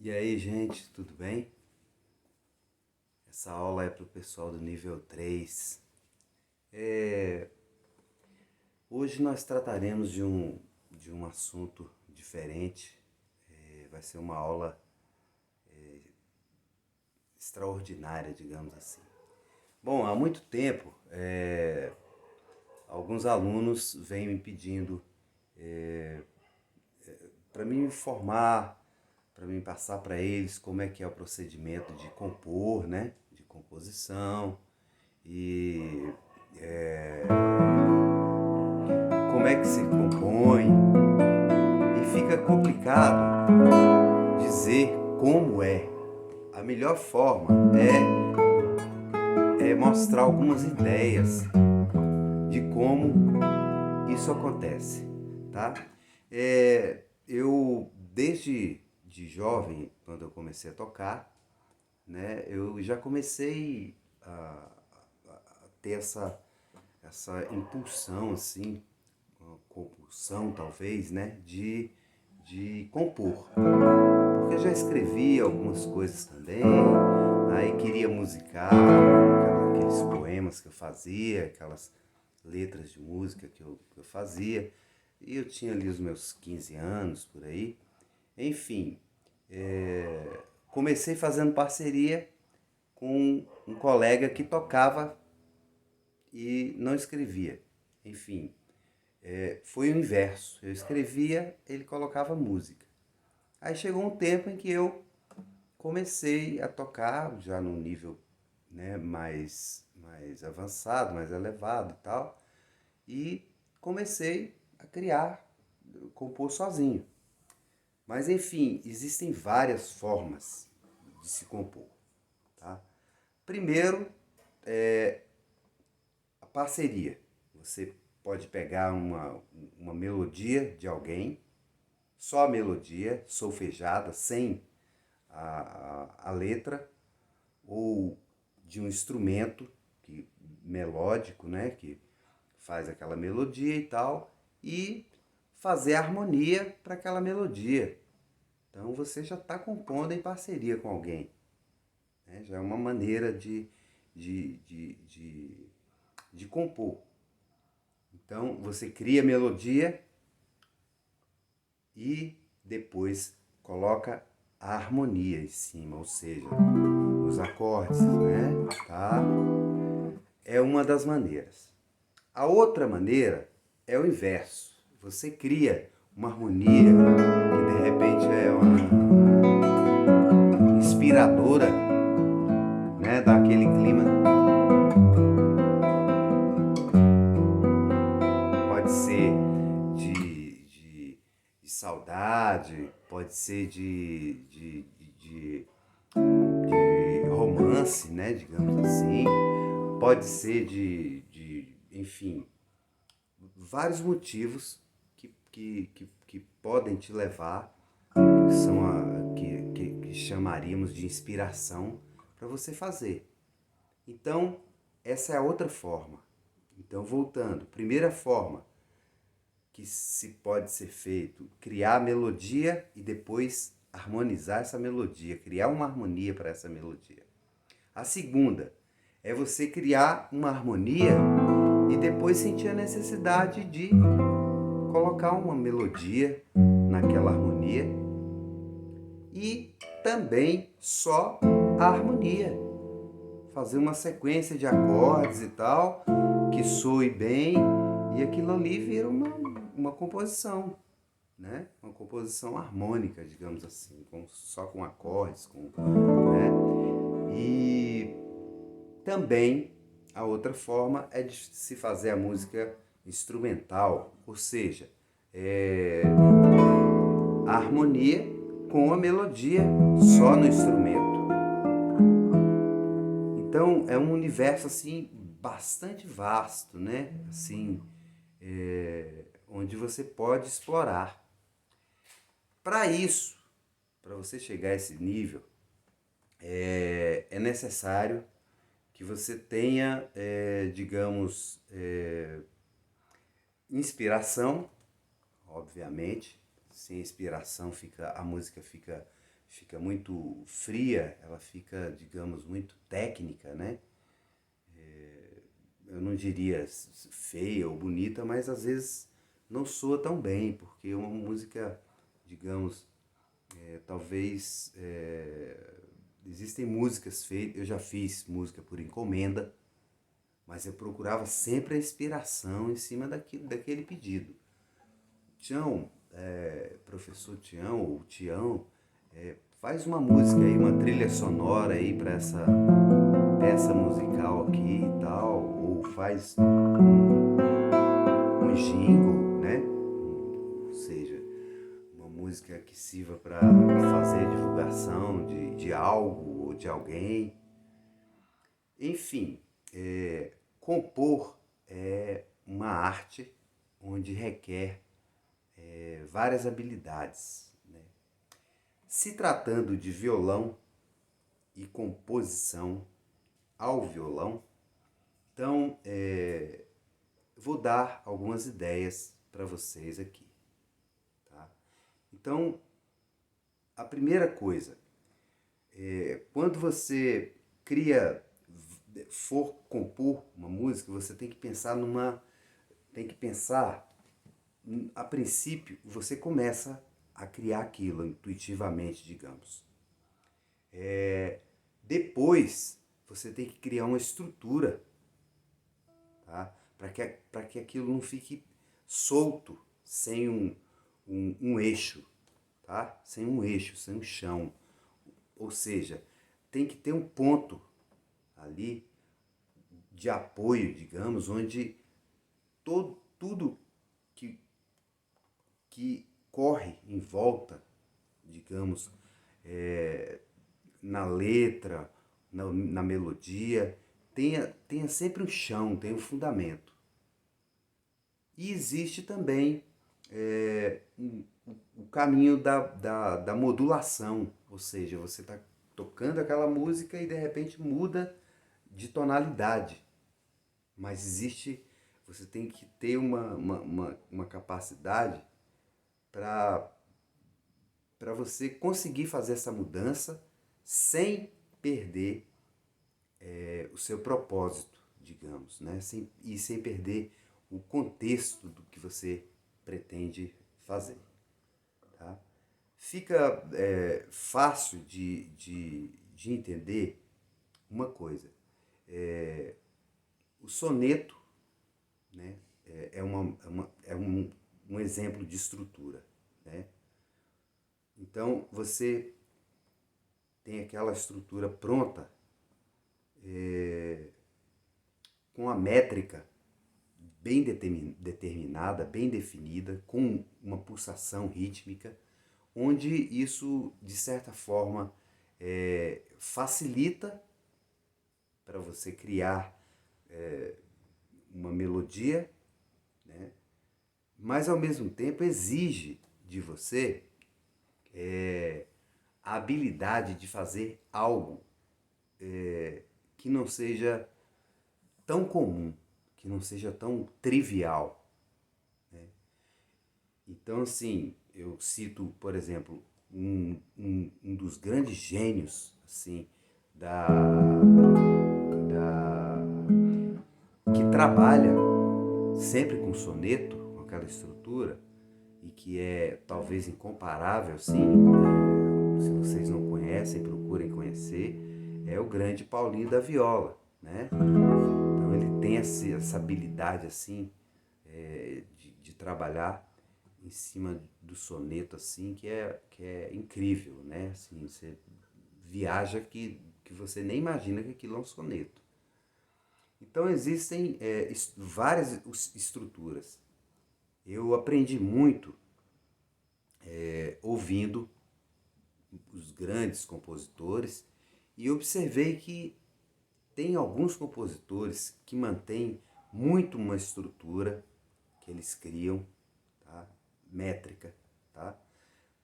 E aí, gente, tudo bem? Essa aula é para o pessoal do nível 3. Hoje nós trataremos de um assunto diferente. Vai ser uma aula extraordinária, digamos assim. Bom, há muito tempo, alguns alunos vêm me pedindo para mim informar, para mim passar para eles como é que é o procedimento de compor, né? De composição e como é que se compõe. E fica complicado dizer como é. A melhor forma é mostrar algumas ideias de como isso acontece, tá? Eu, desde de jovem, quando eu comecei a tocar, né, eu já comecei a ter essa impulsão, assim, uma compulsão talvez, né, de compor. Porque eu já escrevi algumas coisas também, aí queria musicar aqueles poemas que eu fazia, aquelas letras de música que eu fazia. E eu tinha ali os meus 15 anos, por aí. Enfim, comecei fazendo parceria com um colega que tocava e não escrevia. Enfim, foi o inverso. Eu escrevia, ele colocava música. Aí chegou um tempo em que eu comecei a tocar, já num nível, né, mais avançado, mais elevado e tal, e comecei a criar, compor sozinho. Mas enfim, existem várias formas de se compor, tá? Primeiro, a parceria. Você pode pegar uma melodia de alguém, só a melodia, solfejada, sem a letra, ou de um instrumento melódico, né, que faz aquela melodia e tal, e fazer a harmonia para aquela melodia. Então você já está compondo em parceria com alguém, né? Já é uma maneira de, de, de, de compor. Então você cria a melodia e depois coloca a harmonia em cima, ou seja, os acordes, né? Tá? É uma das maneiras. A outra maneira é o inverso. Você cria uma harmonia que de repente é uma inspiradora, né? Dá aquele clima. Pode ser de saudade, pode ser de romance, né? Digamos assim. Pode ser enfim, vários motivos que podem te levar, que são que chamaríamos de inspiração para você fazer. Então, essa é a outra forma. Então, voltando, primeira forma que se pode ser feito, criar a melodia e depois harmonizar essa melodia, criar uma harmonia para essa melodia. A segunda é você criar uma harmonia e depois sentir a necessidade de colocar uma melodia naquela harmonia e também só a harmonia. Fazer uma sequência de acordes e tal, que soe bem, e aquilo ali vira uma composição, né? Uma composição harmônica, digamos assim, só com acordes, né? E também a outra forma é de se fazer a música instrumental, ou seja, a harmonia com a melodia só no instrumento. Então é um universo assim bastante vasto, né? Assim, onde você pode explorar. Para isso, para você chegar a esse nível, é necessário que você tenha, digamos, inspiração, obviamente. Sem inspiração a música fica fica muito fria, ela fica, digamos, muito técnica, né? Eu não diria feia ou bonita, mas às vezes não soa tão bem, porque uma música, digamos, talvez existem músicas feitas, eu já fiz música por encomenda, mas eu procurava sempre a inspiração em cima daquele pedido. Tião, professor Tião ou Tião, faz uma música aí, uma trilha sonora aí para essa peça musical aqui e tal, ou faz um jingle, né? Ou seja, uma música que sirva para fazer divulgação de algo ou de alguém. Enfim, compor é uma arte onde requer várias habilidades, né? Se tratando de violão e composição ao violão, então vou dar algumas ideias para vocês aqui. Tá? Então, a primeira coisa, quando você for compor uma música, você tem que pensar a princípio, você começa a criar aquilo intuitivamente, digamos. Depois, você tem que criar uma estrutura, tá? Para que aquilo não fique solto, sem um eixo, tá? Sem um eixo, sem um chão. Ou seja, tem que ter um ponto ali de apoio, digamos, onde tudo que corre em volta, digamos, na letra, na melodia, tenha sempre um chão, tenha um fundamento. E existe também o caminho da modulação, ou seja, você está tocando aquela música e de repente muda de tonalidade. Mas você tem que ter uma capacidade para você conseguir fazer essa mudança sem perder o seu propósito, digamos, né? Sem perder o contexto do que você pretende fazer. Tá? Fica fácil de entender uma coisa. O soneto, né, é um exemplo de estrutura. Né? Então, você tem aquela estrutura pronta, com a métrica bem determinada, bem definida, com uma pulsação rítmica, onde isso, de certa forma, facilita para você criar uma melodia, né? Mas ao mesmo tempo exige de você a habilidade de fazer algo que não seja tão comum, que não seja tão trivial. Né? Então, assim, eu cito, por exemplo, um dos grandes gênios assim, que trabalha sempre com soneto, com aquela estrutura, e que é talvez incomparável, assim, se vocês não conhecem, procurem conhecer, é o grande Paulinho da Viola, né? Então ele tem essa habilidade assim de trabalhar em cima do soneto assim que é incrível, né? Assim, você viaja que você nem imagina que aquilo é um soneto. Então existem várias estruturas. Eu aprendi muito ouvindo os grandes compositores e observei que tem alguns compositores que mantêm muito uma estrutura que eles criam, tá? Métrica, tá?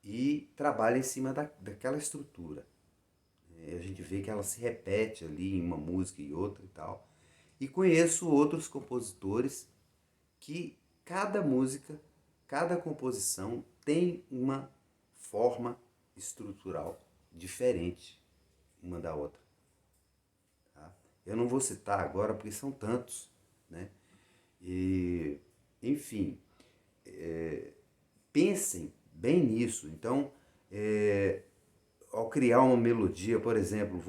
E trabalham em cima daquela estrutura. A gente vê que ela se repete ali em uma música e outra e tal. E conheço outros compositores que cada música, cada composição tem uma forma estrutural diferente uma da outra. Tá? Eu não vou citar agora porque são tantos, né? E, enfim, pensem bem nisso. Então, ao criar uma melodia, por exemplo,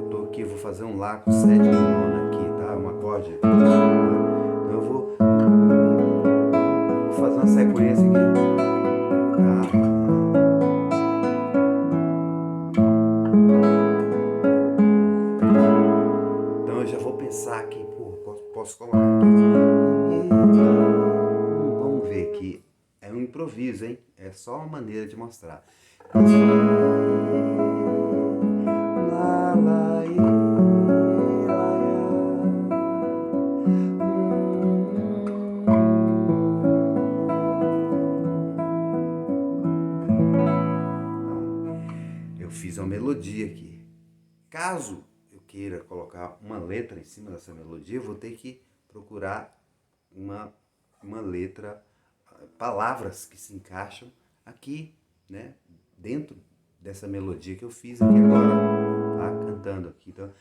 tô aqui, vou fazer um Lá com sétima e nona aqui, tá? Um acorde. Então eu vou fazer uma sequência aqui, tá? Então eu já vou pensar aqui, pô, posso colocar aqui. Vamos ver aqui. É um improviso, hein? É só uma maneira de mostrar. Lá, lá, eu fiz uma melodia aqui. Caso eu queira colocar uma letra em cima dessa melodia, eu vou ter que procurar uma letra, palavras que se encaixam aqui, né? Dentro dessa melodia que eu fiz aqui agora, tá? Cantando aqui. Então,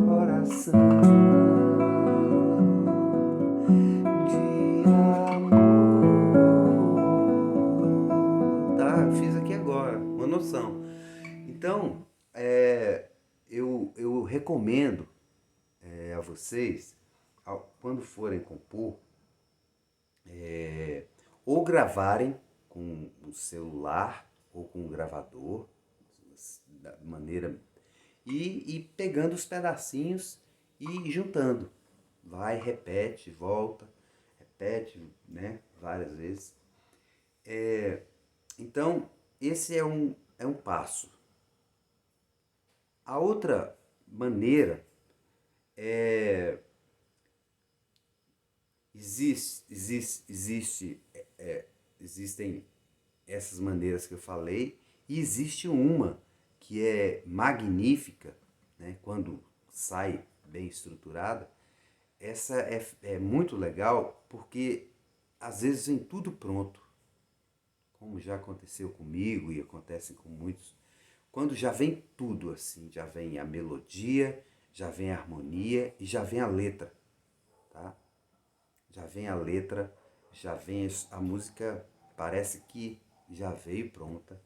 coração de amor, tá? Fiz aqui agora, uma noção. Então, eu recomendo a vocês, quando forem compor, ou gravarem com o celular ou com o gravador, da maneira, e pegando os pedacinhos e juntando. Vai, repete, volta, repete, né, várias vezes. Então, esse é um passo. A outra maneira é existem essas maneiras que eu falei, e existe uma que é magnífica, né, quando sai bem estruturada. Essa é muito legal porque às vezes vem tudo pronto, como já aconteceu comigo e acontece com muitos. Quando já vem tudo assim, já vem a melodia, já vem a harmonia e já vem a letra, tá? Já vem a letra, já vem a música, parece que já veio pronta.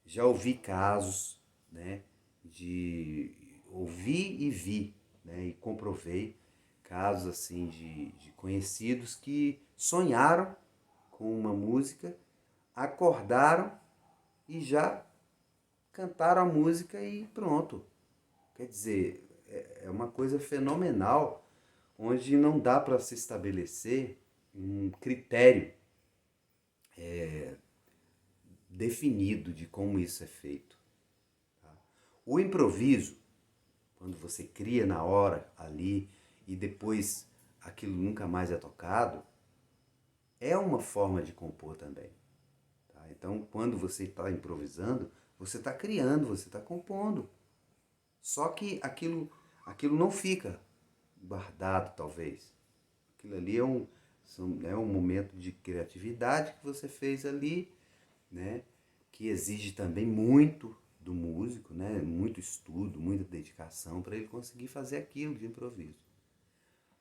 Já ouvi casos, né, de ouvir e vi, né, e comprovei casos assim de conhecidos que sonharam com uma música, acordaram e já cantaram a música e pronto. Quer dizer, é uma coisa fenomenal, onde não dá para se estabelecer um critério definido de como isso é feito. Tá? O improviso, quando você cria na hora ali e depois aquilo nunca mais é tocado, é uma forma de compor também. Tá? Então, quando você está improvisando, você está criando, você está compondo. Só que aquilo não fica guardado, talvez. Aquilo ali é um momento de criatividade que você fez ali, né? Que exige também muito do músico, né? Muito estudo, muita dedicação para ele conseguir fazer aquilo de improviso.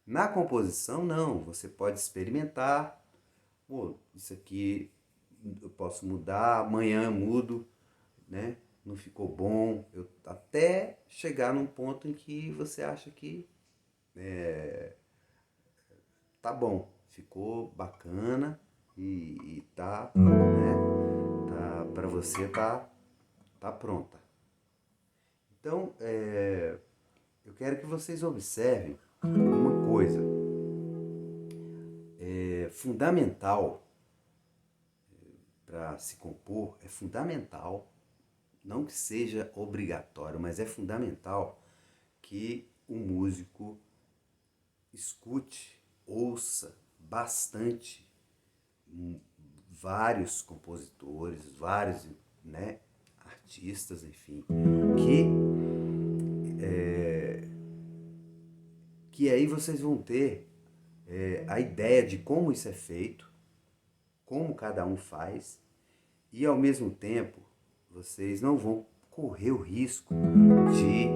Na composição, não. Você pode experimentar. Pô, isso aqui eu posso mudar, amanhã eu mudo, né? Não ficou bom. Até chegar num ponto em que você acha que tá bom, ficou bacana e tá, né? Tá, para você tá pronta. Então, eu quero que vocês observem uma coisa. É fundamental para se compor, é fundamental, não que seja obrigatório, mas é fundamental que o músico escute, ouça bastante vários compositores, vários, né, artistas, enfim, que aí vocês vão ter a ideia de como isso é feito, como cada um faz, e ao mesmo tempo vocês não vão correr o risco de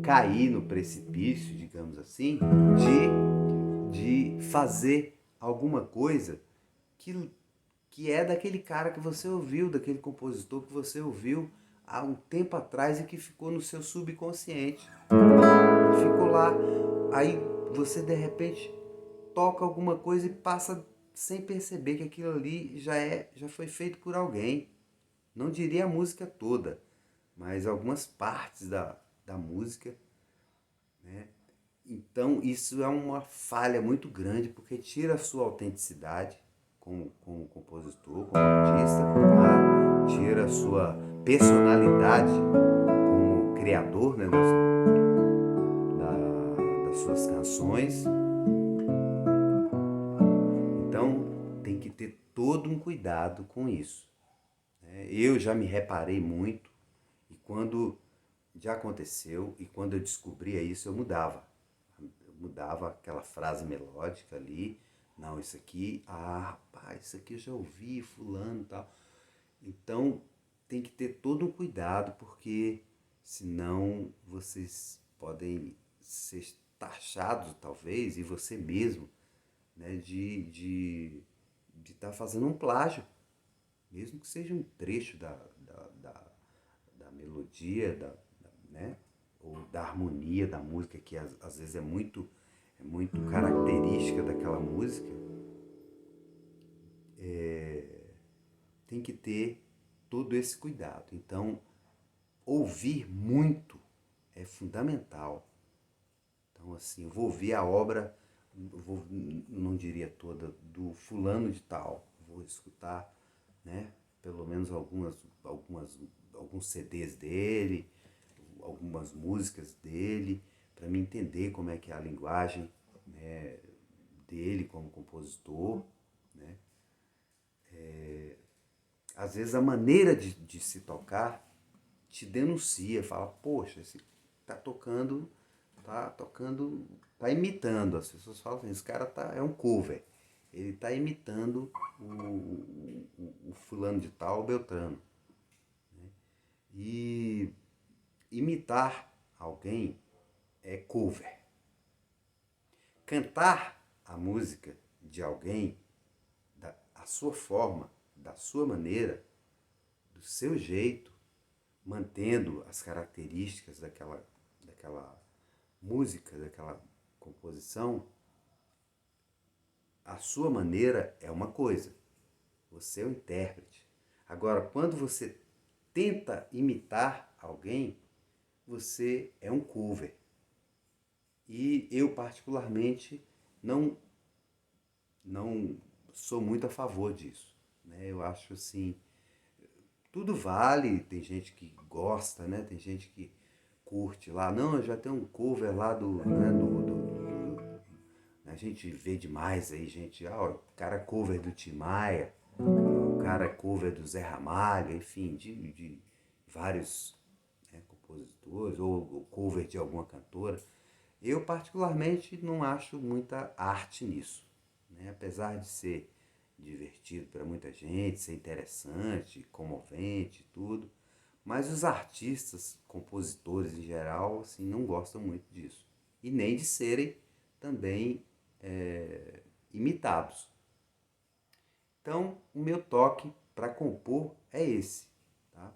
cair no precipício, digamos assim, de fazer alguma coisa que é daquele cara que você ouviu, daquele compositor que você ouviu há um tempo atrás e que ficou no seu subconsciente. Ficou lá, aí você de repente toca alguma coisa e passa sem perceber que aquilo ali já foi feito por alguém. Não diria a música toda, mas algumas partes da música, né? Então isso é uma falha muito grande, porque tira a sua autenticidade como compositor, como artista, tá? Tira a sua personalidade como criador, né, das suas canções. Então tem que ter todo um cuidado com isso, né? Eu já me reparei muito, e quando já aconteceu, e quando eu descobria isso, eu mudava. Eu mudava aquela frase melódica ali. Não, isso aqui, rapaz, isso aqui eu já ouvi, fulano e tal. Então tem que ter todo um cuidado, porque senão vocês podem ser taxados, talvez, e você mesmo, né, de estar fazendo um plágio, mesmo que seja um trecho da melodia, né, ou da harmonia da música, que às vezes é muito característica daquela música. Tem que ter todo esse cuidado. Então, ouvir muito é fundamental. Então, assim, eu vou ouvir a obra, não diria toda, do fulano de tal. Vou escutar, né, pelo menos alguns CDs dele, algumas músicas dele, para me entender como é que é a linguagem, né, dele como compositor, né? Às vezes a maneira de se tocar te denuncia, fala, poxa, esse tá tocando, tá imitando. As pessoas falam assim, esse cara é um cover. Ele tá imitando o fulano de tal, o Beltrano. E imitar alguém é cover. Cantar a música de alguém, a sua forma, da sua maneira, do seu jeito, mantendo as características daquela música, daquela composição, a sua maneira é uma coisa. Você é o intérprete. Agora, quando você tenta imitar alguém, você é um cover. E eu, particularmente, não sou muito a favor disso, né? Eu acho assim, tudo vale, tem gente que gosta, né? Tem gente que curte lá, não, eu já tenho um cover lá a gente vê demais aí, gente, o cara é cover do Tim Maia, o cara é cover do Zé Ramalho, enfim, de vários, né, compositores, ou cover de alguma cantora. Eu particularmente não acho muita arte nisso, né? Apesar de ser divertido para muita gente, ser interessante, comovente e tudo, mas os artistas, compositores em geral, assim, não gostam muito disso. E nem de serem também imitados. Então, o meu toque para compor é esse, tá?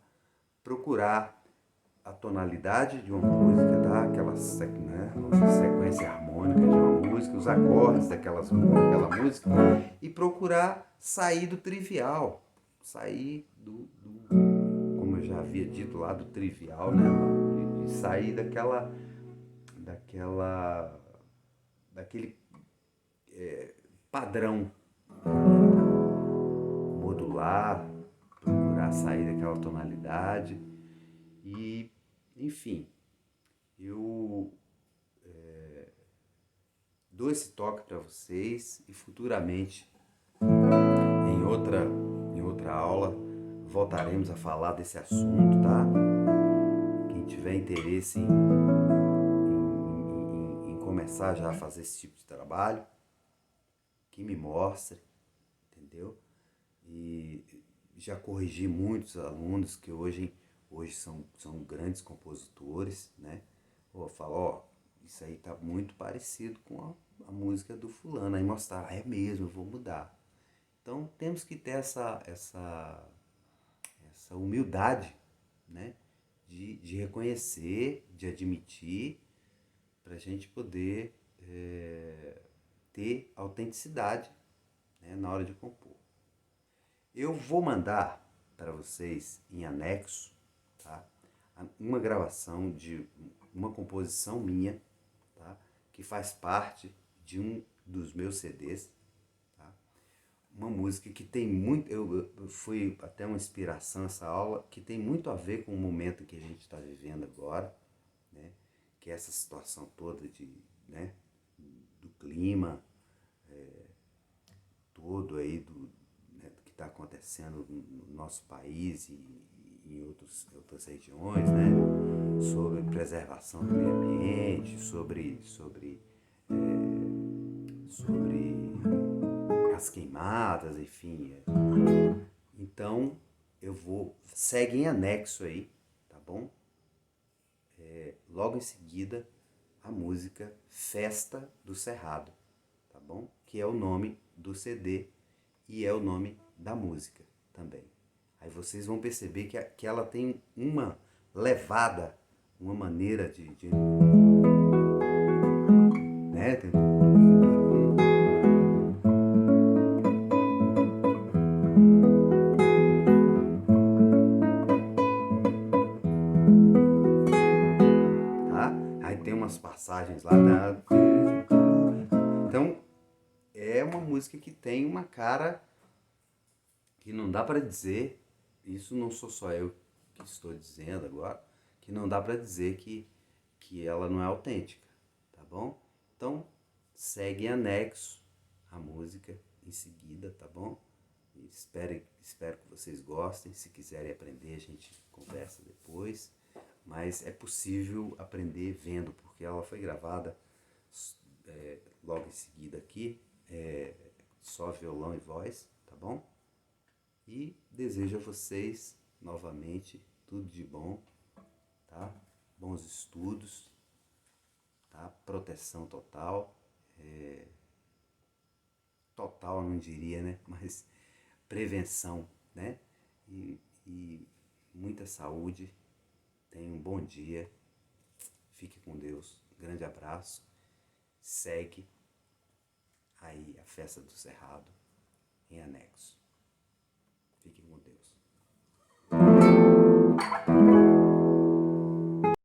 Procurar a tonalidade de uma música, tá? Aquela sequência harmônica de uma música, os acordes daquela música, e procurar sair do trivial, sair como eu já havia dito lá, do trivial, né? De sair daquele padrão, modular, procurar sair daquela tonalidade e, enfim, eu dou esse toque para vocês e futuramente, em outra aula, voltaremos a falar desse assunto, tá? Quem tiver interesse em começar já a fazer esse tipo de trabalho, que me mostre, entendeu? já corrigi muitos alunos que hoje são grandes compositores, né? Eu falo, ó, isso aí tá muito parecido com a música do fulano. Aí mostrar, é mesmo, eu vou mudar. Então temos que ter essa humildade, né? De reconhecer, de admitir, para a gente poder ter autenticidade, né, na hora de compor. Eu vou mandar para vocês em anexo, tá, uma gravação de uma composição minha, tá, que faz parte de um dos meus CDs. Tá? Uma música que tem muito, foi até uma inspiração essa aula, que tem muito a ver com o momento que a gente está vivendo agora, né? Que é essa situação toda né, do clima todo aí, né, do que está acontecendo no nosso país e em outras regiões, né? Sobre preservação do meio ambiente, sobre as queimadas, enfim. Então, segue em anexo aí, tá bom? Logo em seguida, a música Festa do Cerrado, tá bom? Que é o nome do CD e é o nome da música também. Aí vocês vão perceber que ela tem uma levada, uma maneira né? Tá? Aí tem umas passagens lá da... Então, é uma música que tem uma cara que não dá para dizer, isso não sou só eu que estou dizendo agora, que não dá para dizer que ela não é autêntica, tá bom? Então, segue em anexo a música em seguida, tá bom? Espero que vocês gostem. Se quiserem aprender, a gente conversa depois. Mas é possível aprender vendo, porque ela foi gravada logo em seguida aqui, só violão e voz, tá bom? E desejo a vocês, novamente, tudo de bom, tá? Bons estudos, tá? Proteção total, total eu não diria, né? Mas prevenção, né? E muita saúde. Tenha um bom dia. Fique com Deus. Grande abraço. Segue aí a Festa do Cerrado em anexo.